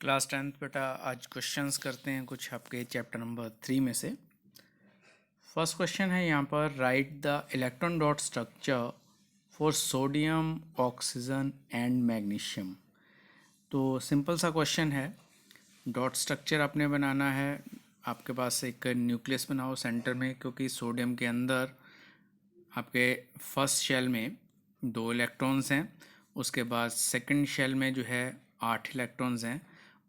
Class 10th बेटा आज questions करते हैं कुछ आपके चैप्टर नंबर 3 में से। फर्स्ट क्वेश्चन है यहाँ पर, right the electron dot structure for sodium oxygen and magnesium. तो सिंपल सा क्वेश्चन है, डॉट स्ट्रक्चर आपने बनाना है। आपके पास एक न्यूक्लियस बनाओ सेंटर में, क्योंकि सोडियम के अंदर आपके फर्स्ट शेल में 2 इलेक्ट्रॉन्स हैं, उसके बाद सेकंड शेल में जो है 8 इलेक्ट्रॉन्स हैं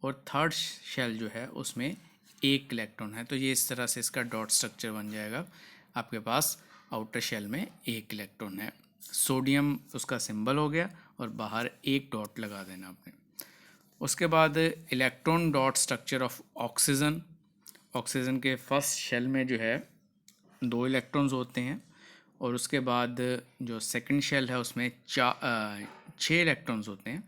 और थर्ड शेल जो है उसमें 1 इलेक्ट्रॉन है। तो ये इस तरह से इसका डॉट स्ट्रक्चर बन जाएगा। आपके पास आउटर शेल में 1 इलेक्ट्रॉन है, सोडियम उसका सिंबल हो गया और बाहर 1 डॉट लगा देना आपने। उसके बाद electron dot structure of oxygen. Oxygen के फर्स्ट शेल में जो है 2 इलेक्ट्रॉन्स होते हैं और उसके बाद जो सेकंड शेल है उसमें 6 इलेक्ट्रॉन्स होते हैं।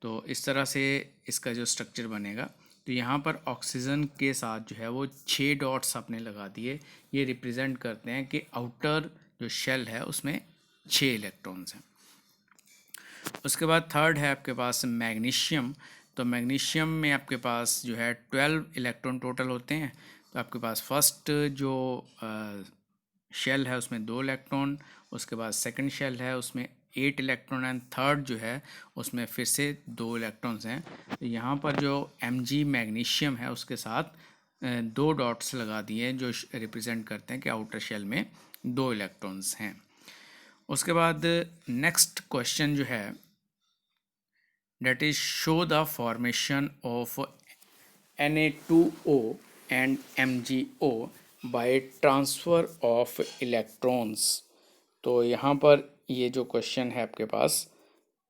तो इस तरह से इसका जो स्ट्रक्चर बनेगा। तो यहाँ पर ऑक्सीजन के साथ जो है वो 6 डॉट्स आपने लगा दिए। ये रिप्रेजेंट करते हैं कि आउटर जो शेल है उसमें 6 इलेक्ट्रॉन्स हैं। उसके बाद थर्ड है आपके पास मैग्नीशियम। तो मैग्नीशियम में आपके पास जो है 12 इलेक्ट्रॉन टोटल होते हैं। तो आपके पास फर्स्ट जो शेल है उसमें 2 इलेक्ट्रॉन, उसके बाद सेकंड शेल है उसमें 8 इलेक्ट्रॉन एंड थर्ड जो है उसमें फिर से 2 इलेक्ट्रॉन्स हैं। तो यहाँ पर जो Mg मैग्नीशियम है उसके साथ 2 डॉट्स लगा दिए जो रिप्रेजेंट करते हैं कि आउटर शेल में 2 इलेक्ट्रॉन्स हैं। उसके बाद नेक्स्ट क्वेश्चन जो है, that is show the formation of Na2O and MgO by transfer of electrons। तो यहाँ पर ये जो क्वेश्चन है आपके पास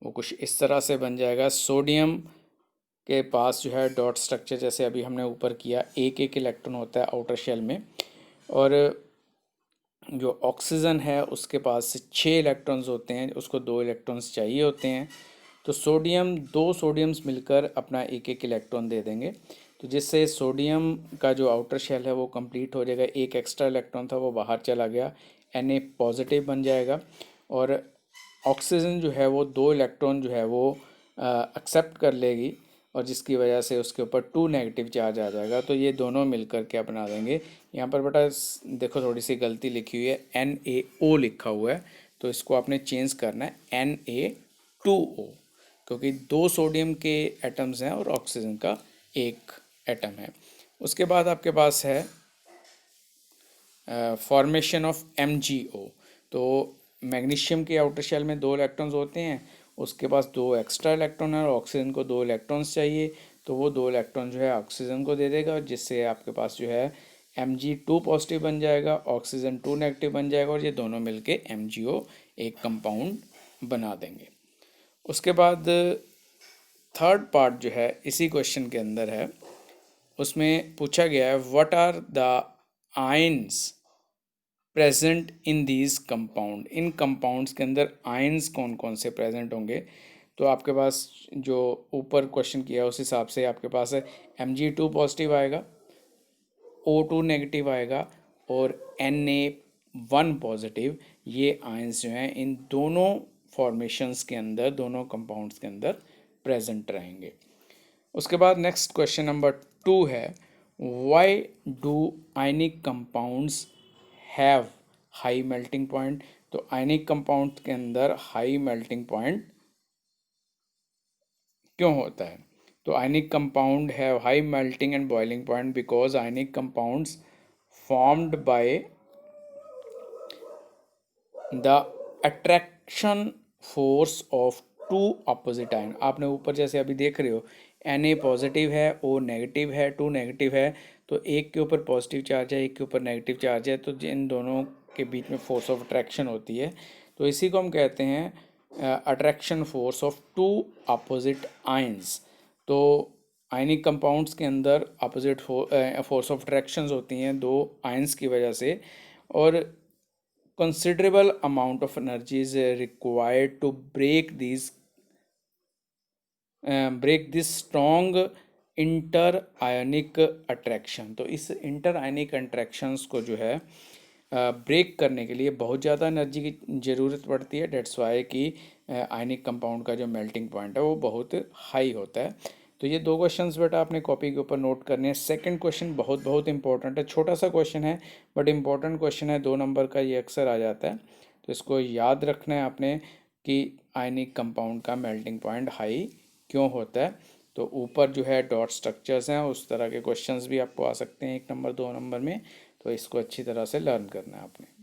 वो कुछ इस तरह से बन जाएगा। सोडियम के पास जो है डॉट स्ट्रक्चर जैसे अभी हमने ऊपर किया, एक एक इलेक्ट्रॉन होता है आउटर शेल में, और जो ऑक्सीजन है उसके पास 6 इलेक्ट्रॉन्स होते हैं, उसको 2 इलेक्ट्रॉन्स चाहिए होते हैं। तो सोडियम 2 सोडियम्स मिलकर अपना एक एक इलेक्ट्रॉन दे देंगे, तो जिससे सोडियम का जो आउटर शेल है वो कंप्लीट हो जाएगा। एक एक्स्ट्रा इलेक्ट्रॉन था वो बाहर चला गया, Na पॉजिटिव बन जाएगा, और ऑक्सीजन जो है वो 2 इलेक्ट्रॉन जो है वो एक्सेप्ट कर लेगी, और जिसकी वजह से उसके ऊपर 2 नेगेटिव चार्ज आ जाएगा। तो ये दोनों मिलकर क्या बना देंगे। यहाँ पर बेटा देखो थोड़ी सी गलती लिखी हुई है, NaO लिखा हुआ है, तो इसको आपने चेंज करना है Na2O, क्योंकि 2 सोडियम के एटम्स हैं और ऑक्सीजन का 1 एटम है। उसके बाद आपके पास है फॉर्मेशन ऑफ MgO। तो मैग्नीशियम के आउटर शेल में 2 इलेक्ट्रॉन्स होते हैं, उसके पास 2 एक्स्ट्रा इलेक्ट्रॉन है और ऑक्सीजन को 2 इलेक्ट्रॉन्स चाहिए, तो वो 2 इलेक्ट्रॉन जो है ऑक्सीजन को दे देगा, जिससे आपके पास जो है Mg2 पॉजिटिव बन जाएगा, ऑक्सीजन 2 नेगेटिव बन जाएगा, और ये दोनों मिलके MgO एक कंपाउंड बना देंगे। उसके बाद थर्ड पार्ट जो है इसी क्वेश्चन के अंदर है, उसमें पूछा गया है what are the ions present in these compound. इन कंपाउंड्स के अंदर आयंस कौन कौन से प्रेजेंट होंगे। तो आपके पास जो ऊपर क्वेश्चन किया उस हिसाब से आपके पास है Mg2 पॉजिटिव आएगा, O2 नेगेटिव आएगा और Na1 पॉजिटिव। ये आयंस जो हैं इन दोनों फॉर्मेशंस के अंदर, दोनों कंपाउंड्स के अंदर प्रेजेंट रहेंगे। उसके बाद नेक्स्ट क्वेश्चन नंबर 2 है, why do ionic compounds have high melting point. तो आयनिक कंपाउंड के अंदर हाई मेल्टिंग पॉइंट क्यों होता है। तो ionic compound have high melting and boiling point because ionic compounds formed by the attraction force of 2 opposite ion. आपने ऊपर जैसे अभी देख रहे हो Na पॉजिटिव है, O नेगेटिव है, 2 नेगेटिव है, तो एक के ऊपर पॉजिटिव चार्ज है, एक के ऊपर नेगेटिव चार्ज है, तो इन दोनों के बीच में फोर्स ऑफ अट्रैक्शन होती है। तो इसी को हम कहते हैं attraction force of 2 opposite ions. तो आयनिक कंपाउंड्स के अंदर अपोजिट फोर्स ऑफ अट्रैक्शंस होती हैं 2 आयंस की वजह से, और considerable amount of energy is required to break this strong inter ionic attraction. तो इस इंटर आयनिक अट्रैक्शंस को जो है ब्रेक करने के लिए बहुत ज़्यादा एनर्जी की ज़रूरत पड़ती है। डेट्स वाई कि आयनिक कंपाउंड का जो मेल्टिंग पॉइंट है वो बहुत हाई होता है। तो ये 2 क्वेश्चंस बेटा आपने कॉपी के ऊपर नोट करने हैं। सेकंड क्वेश्चन बहुत बहुत इंपॉर्टेंट है, छोटा सा क्वेश्चन है बट इंपॉर्टेंट क्वेश्चन है, 2 नंबर का ये अक्सर आ जाता है। तो इसको याद रखना है आपने कि आयनिक कंपाउंड का मेल्टिंग पॉइंट हाई क्यों होता है। तो ऊपर जो है डॉट स्ट्रक्चर्स हैं, उस तरह के क्वेश्चंस भी आपको आ सकते हैं 1 नंबर 2 नंबर में। तो इसको अच्छी तरह से लर्न करना है आपने।